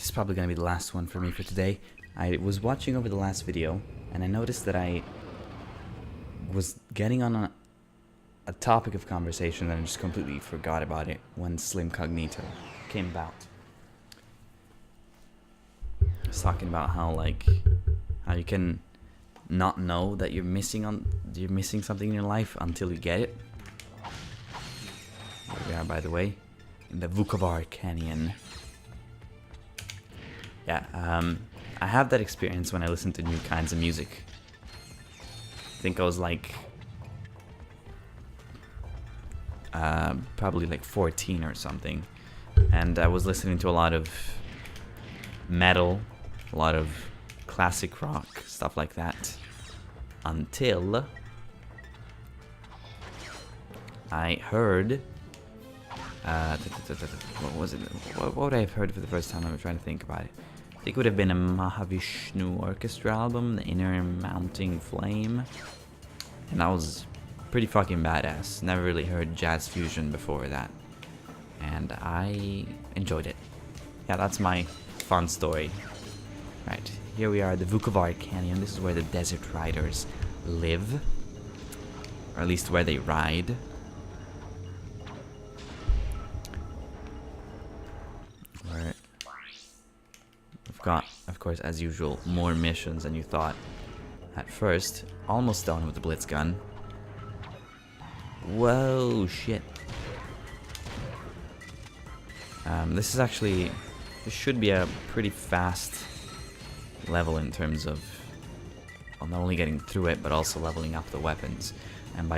This is probably going to be the last one for me for today. I was watching over the last video, and I noticed that I was getting on a topic of conversation and I just completely forgot about it when Slim Cognito came about. I was talking about how you can not know that you're missing something in your life until you get it. Here we are, by the way, in the Vukovar Canyon. Yeah, I have that experience when I listen to new kinds of music. I think I was probably 14 or something, and I was listening to a lot of metal, a lot of classic rock, stuff like that, until I heard what was it? What would I have heard for the first time? I'm trying to think about it. I think it would have been a Mahavishnu Orchestra album, The Inner Mounting Flame. And that was pretty fucking badass. Never really heard jazz fusion before that. And I enjoyed it. Yeah, that's my fun story. Right, here we are at the Vukovar Canyon. This is where the desert riders live. Or at least where they ride. We've got, of course, as usual, more missions than you thought. At first, almost done with the blitz gun. Whoa, shit. This should be a pretty fast level in terms of, well, not only getting through it, but also leveling up the weapons. And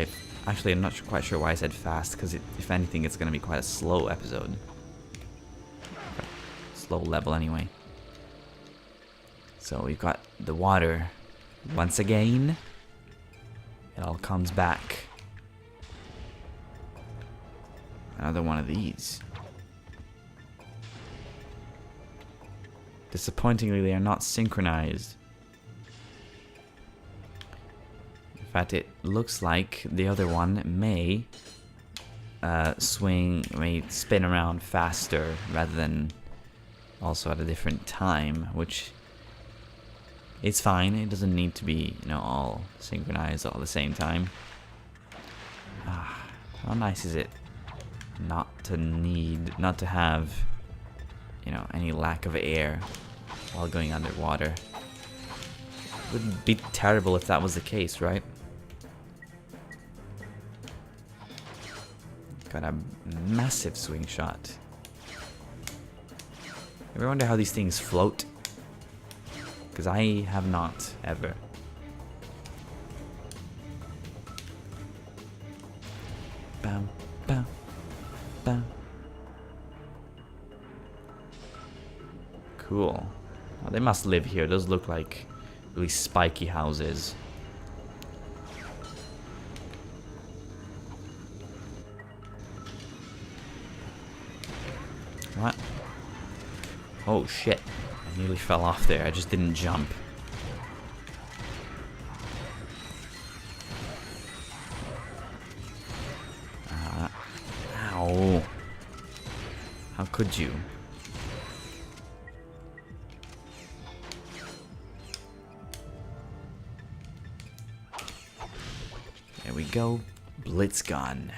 actually, I'm not quite sure why I said fast, because if anything, it's going to be quite a slow episode. Slow level anyway. So we've got the water once again. It all comes back. Another one of these. Disappointingly, they are not synchronized. In fact, it looks like the other one may spin around faster rather than also at a different time, which it's fine. It doesn't need to be, all synchronized all at the same time. How nice is it not to have, any lack of air while going underwater? It would be terrible if that was the case, right? Got a massive swing shot. Ever wonder how these things float? Because I have not, ever. Bam, bam, bam. Cool. Well, they must live here. Those look like really spiky houses. What? Oh shit. I nearly fell off there. I just didn't jump. Ow. How could you? There we go. Blitz gun.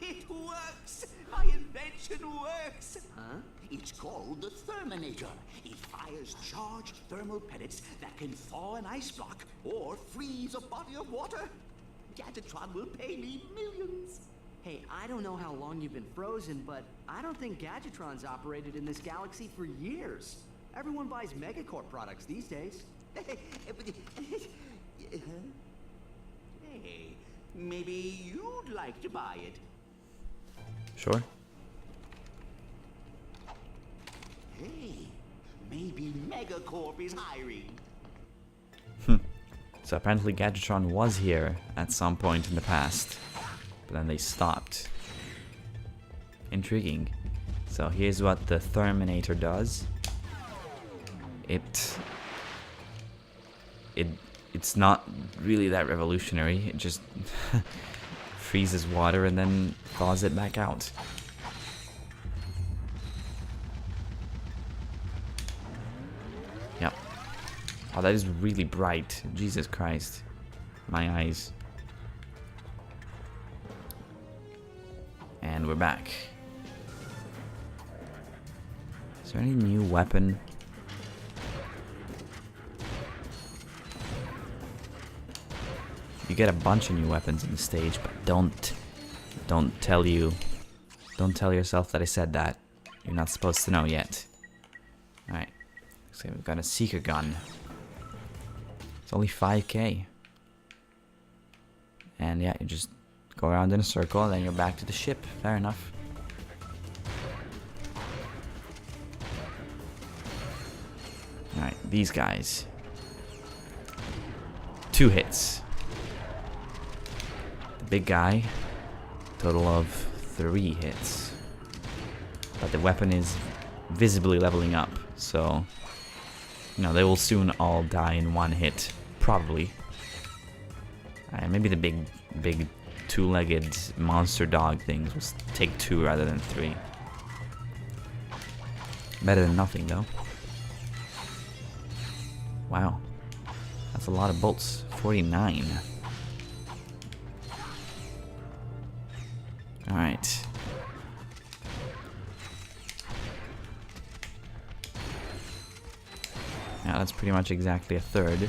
It works! My invention works! Huh? It's called the Therminator. It fires charged thermal pellets that can thaw an ice block or freeze a body of water. Gadgetron will pay me millions. Hey, I don't know how long you've been frozen, but I don't think Gadgetron's operated in this galaxy for years. Everyone buys Megacorp products these days. Hey, maybe you'd like to buy it. Sure. Hey, maybe Megacorp is hiring. So apparently Gadgetron was here at some point in the past, but then they stopped. Intriguing. So here's what the Therminator does. It's not really that revolutionary. It just freezes water and then thaws it back out. Oh, that is really bright. Jesus Christ. My eyes. And we're back. Is there any new weapon? You get a bunch of new weapons in the stage, but don't tell yourself that I said that. You're not supposed to know yet. Alright. So we've got a seeker gun. It's only 5k. And yeah, you just go around in a circle and then you're back to the ship. Fair enough. Alright, these guys. 2 hits. The big guy, total of 3 hits. But the weapon is visibly leveling up, so you know, they will soon all die in 1 hit, probably. Maybe the big 2-legged monster dog things will take 2 rather than 3. Better than nothing, though. Wow. That's a lot of bolts. 49. Alright. Yeah, that's pretty much exactly a third.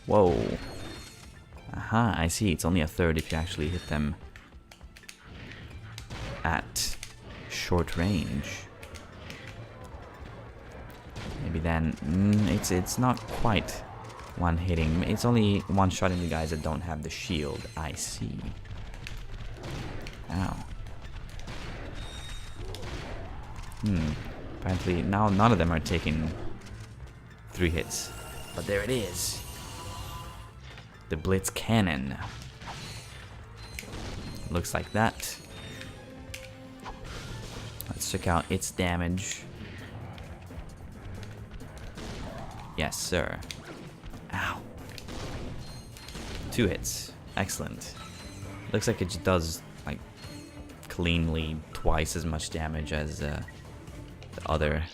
Whoa. Aha, I see. It's only a third if you actually hit them at short range. Maybe then it's not quite one hitting. It's only one shotting the guys that don't have the shield. I see. Ow. Apparently now none of them are taking 3 hits. But there it is. The Blitz Cannon. Looks like that. Let's check out its damage. Yes, sir. Ow. 2 hits. Excellent. Looks like it just does, like, cleanly twice as much damage as the other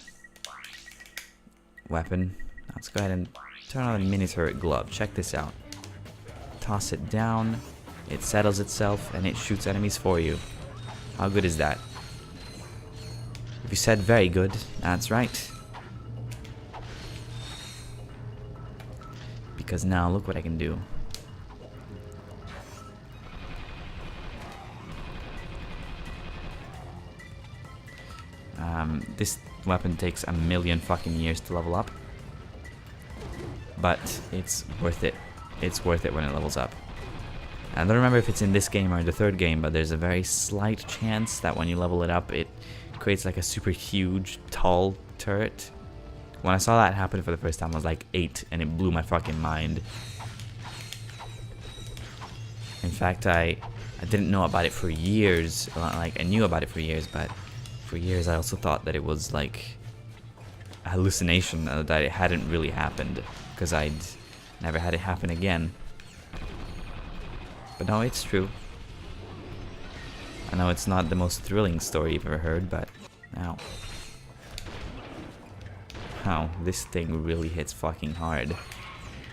weapon. Let's go ahead and turn on a mini turret glove. Check this out. Toss it down. It settles itself and it shoots enemies for you. How good is that? If you said very good, that's right. Because now look what I can do. This weapon takes a million fucking years to level up. But it's worth it. It's worth it when it levels up. I don't remember if it's in this game or the 3rd game, but there's a very slight chance that when you level it up, it creates like a super huge, tall turret. When I saw that happen for the first time, I was like 8, and it blew my fucking mind. In fact, I didn't know about it for years. Like, I knew about it for years, but for years I also thought that it was like a hallucination, that it hadn't really happened, because I'd never had it happen again. But no, it's true. I know it's not the most thrilling story you've ever heard, but ow. Wow, this thing really hits fucking hard.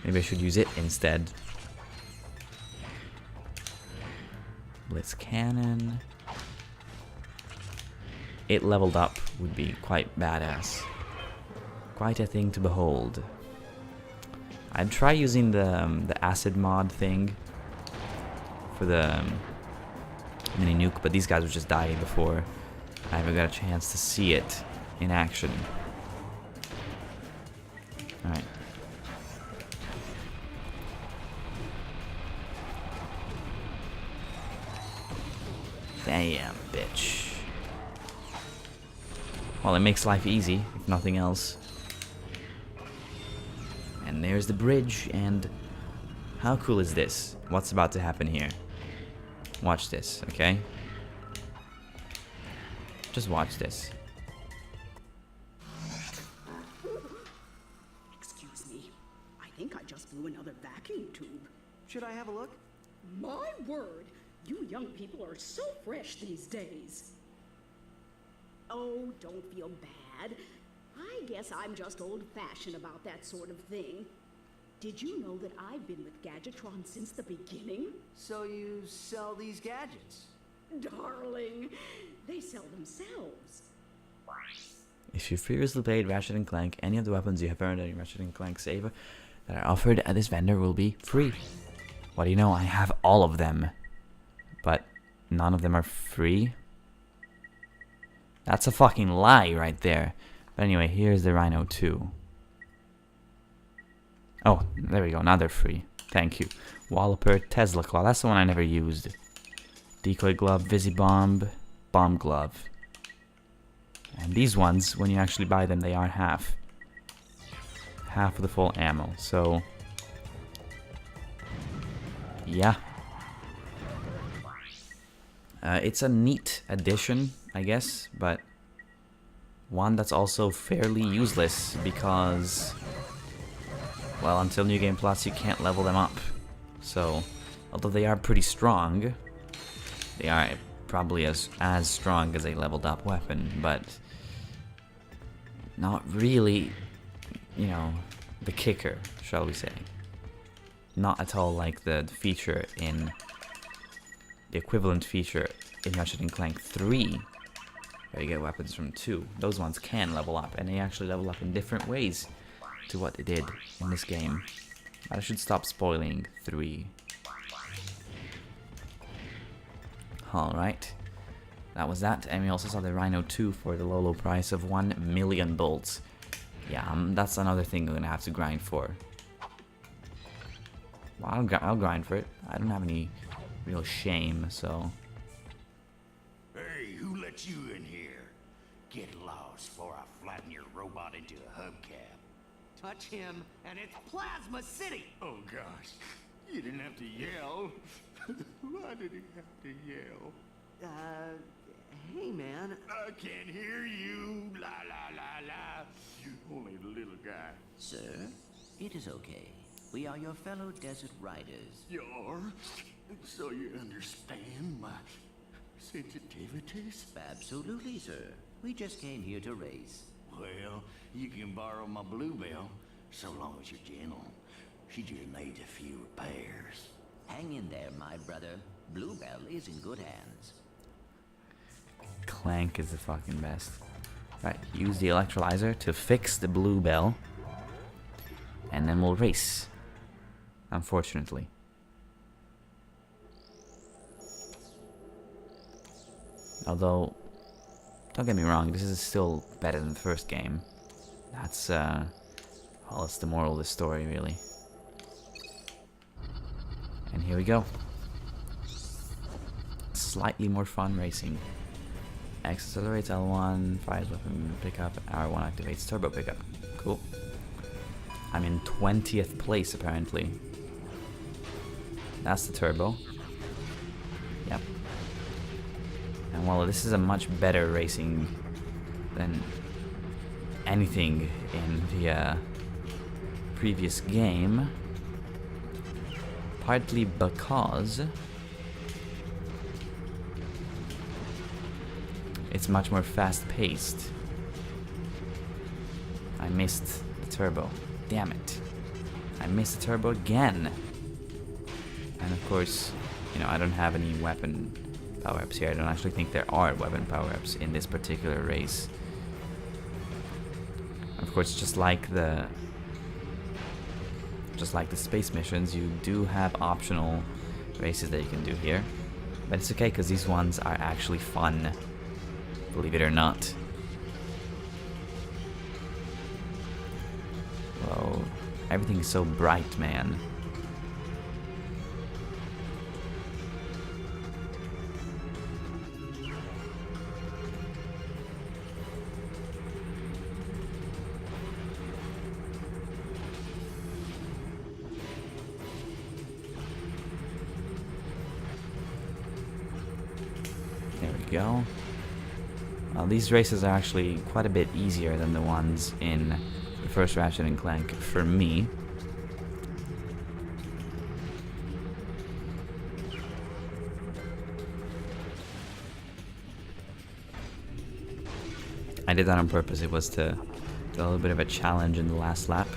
Maybe I should use it instead. Blitz Cannon. It leveled up would be quite badass. Quite a thing to behold. I'd try using the acid mod thing for the mini nuke, but these guys would just die before I ever got a chance to see it in action. Alright. Damn, bitch. Well, it makes life easy, if nothing else. And there's the bridge, and how cool is this? What's about to happen here? Watch this, okay? Just watch this. Excuse me. I think I just blew another vacuum tube. Should I have a look? My word, you young people are so fresh these days. Oh, don't feel bad. I guess I'm just old-fashioned about that sort of thing. Did you know that I've been with Gadgetron since the beginning? So you sell these gadgets? Darling, they sell themselves. If you previously played Ratchet & Clank, any of the weapons you have earned on your Ratchet & Clank save that are offered at this vendor will be free. What do you know? I have all of them. But none of them are free? That's a fucking lie right there. But anyway, here's the Rhino 2. Oh, there we go. Now they're free. Thank you. Walloper, Tesla Claw. That's the one I never used. Decoy Glove, Visibomb, Bomb Glove. And these ones, when you actually buy them, they are half of the full ammo. So, yeah. It's a neat addition, I guess, but one that's also fairly useless because, well, until New Game Plus, you can't level them up. So, although they are pretty strong, they are probably as strong as a leveled up weapon, but not really, you know, the kicker, shall we say. Not at all like the feature in the equivalent feature in Ratchet & Clank 3, where you get weapons from 2. Those ones can level up, and they actually level up in different ways to what they did in this game. But I should stop spoiling 3. Alright, that was that, and we also saw the Rhino 2 for the low price of 1 million bolts. Yeah, that's another thing I'm gonna have to grind for. Well, I'll grind for it. I don't have any real shame, so... Hey, who let you in here? Get lost before I flatten your robot into a hubcap. Touch him, and it's Plasma City! Oh gosh, you didn't have to yell. Why did he have to yell? Hey man. I can't hear you. La la la la. You're only a little guy. Sir, it is okay. We are your fellow desert riders. You're? So you understand my sensitivities? Absolutely, sir. We just came here to race. Well, you can borrow my Bluebell, so long as you're gentle. She just needs a few repairs. Hang in there, my brother. Bluebell is in good hands. Clank is the fucking best. Right, use the electrolyzer to fix the Bluebell, and then we'll race. Unfortunately. Although, don't get me wrong, this is still better than the first game. That's, well, that's the moral of the story, really. And here we go. Slightly more fun racing. X accelerates L1, fires weapon pickup, R1 activates turbo pickup. Cool. I'm in 20th place, apparently. That's the turbo. Yep. And while this is a much better racing than anything in the previous game, partly because it's much more fast-paced. I missed the turbo. Damn it. I missed the turbo again. And of course, you know, I don't have any weapon power-ups here. I don't actually think there are weapon power-ups in this particular race. Of course, just like the space missions, you do have optional races that you can do here. But it's okay, because these ones are actually fun. Believe it or not. Whoa. Everything is so bright, man. There we go. Well, these races are actually quite a bit easier than the ones in the first Ratchet & Clank for me. I did that on purpose. It was to do a little bit of a challenge in the last lap.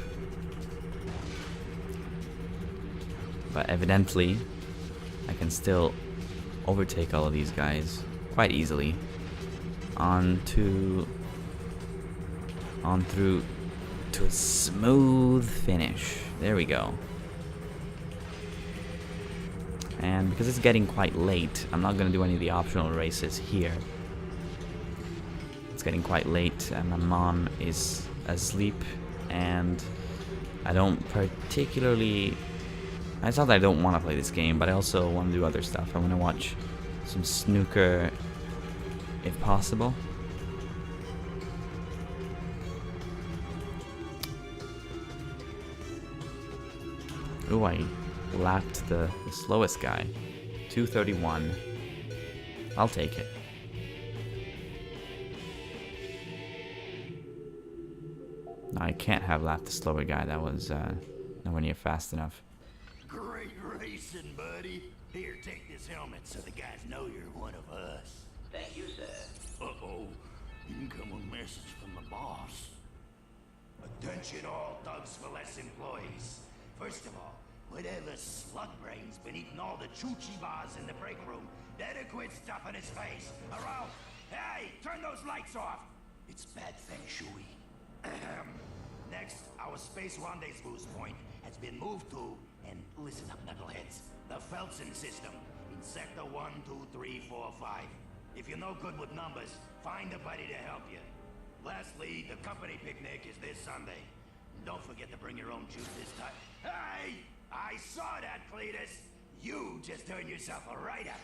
But evidently, I can still overtake all of these guys quite easily. On through to a smooth finish. There we go. And because it's getting quite late, I'm not going to do any of the optional races here. It's getting quite late and my mom is asleep, and I don't particularly... It's not that I don't want to play this game, but I also want to do other stuff. I want to watch some snooker if possible. Ooh, I lapped the slowest guy. 2:31. I'll take it. No, I can't have lapped the slower guy. That was nowhere near fast enough. Great racing, buddy. Here, take this helmet so the guys know you're one of us. Thank you, sir. Uh-oh. Incoming message from the boss. Attention all Thugs for Less employees. First of all, whatever slug brain's been eating all the choochie bars in the break room, better quit stuffing his face, or else... Hey, turn those lights off! It's bad feng shui. Next, our space rendezvous point has been moved to, and listen up, knuckleheads, the Felsen system in Sector 1, 2, 3, 4, 5. If you're no good with numbers, find a buddy to help you. Lastly, the company picnic is this Sunday. Don't forget to bring your own juice this time. Hey! I saw that, Cletus! You just turned yourself right up.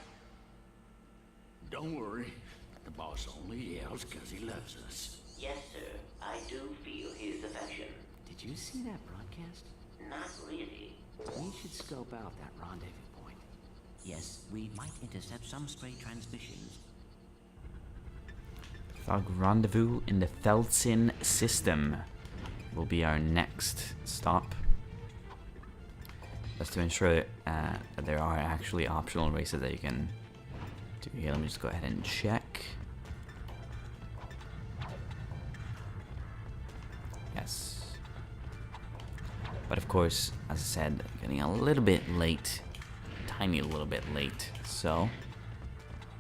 Don't worry. The boss only yells because he loves us. Yes, sir. I do feel his affection. Did you see that broadcast? Not really. We should scope out that rendezvous point. Yes, we might intercept some stray transmissions. Thug Rendezvous in the Felsen system will be our next stop. Just to ensure that there are actually optional races that you can do here. Let me just go ahead and check. Yes. But of course, as I said, getting a little bit late. Tiny little bit late. So,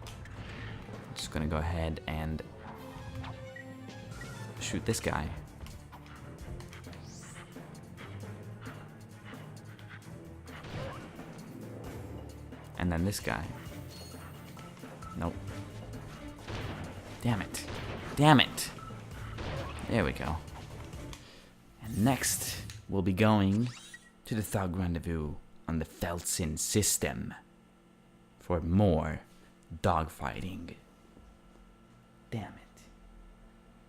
I'm just gonna go ahead and shoot this guy. And then this guy. Nope. Damn it. Damn it. There we go. And next, we'll be going to the Thug Rendezvous on the Felsen system for more dogfighting. Damn it.